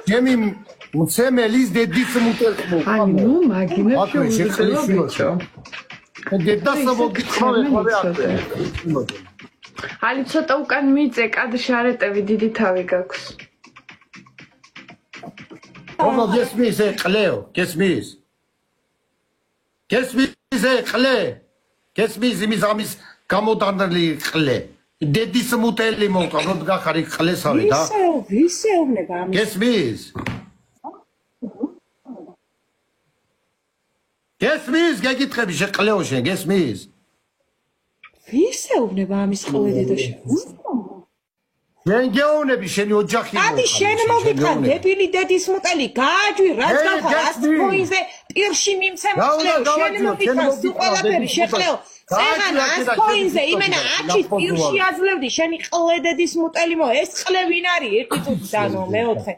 ჩემი მცემელის დედის მუტელყმო. აი ნუ მაგინებს შეუძლია. დედას მოგიწყობ ეხლა აკეთე. ალი ცოტა უკან მიწე კადრში არეტევი დიდი თავი გაქვს. ობა გესმის ეყლეო, გესმის. გესმის ეყლე. გესმის იმის ამის გამოდანილი ყლე. დედის მუტელი მოვყავ, გახარი ყლესავი და. ვისეუბნება ამის. გესმის. გესმის, გეკითხები შეყლეო შენ, გესმის. ვისეუბნება ამის ყლე დედაშე. შენ გეუბნები შენი ოჯახი. ადი შენ მოგითხარ დებილი დედის მუტელი გააჯვი რაც გავხარ 100 ფოინზე პირში მიმცემ ყლეო შენ მოგითხარ სულ ყველაფერი შეყლეო წეღან 100 ფოინზე იმენა აჩი პირში აძლევდი შენი ყლე დედის მუტელი მო ეს ყლე ვინ არის ერთი წუთი დანო მეოთხე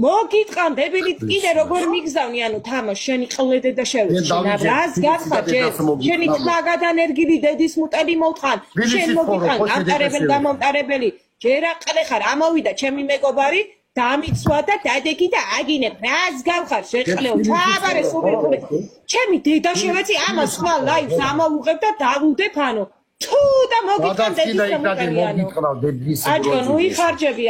მოგიტყან დებილი კიდე როგორ მიგზავნი ანუ თამაშ შენი ყლე დედა შევიჩინა რას გახარ შენი თმა გადანერგილი დედის მუტელი მოვთხან შენ მოგიტყან გამტარებელი გამომტარებელი ჯერა ყლე ხარ ამოვიდა ჩემი მეგობარი დამიცვა და დადეგი და აგინებ რას გავხარ შეყლეო ჩააბარე სუბირკული ჩემი დედა შევეცი ამას სხვა ლაივს ამოვუღებ და დავუდებ ანუ თუ და მოგიტყან დედის მუტელი ანუ აჯგან უიხარჯები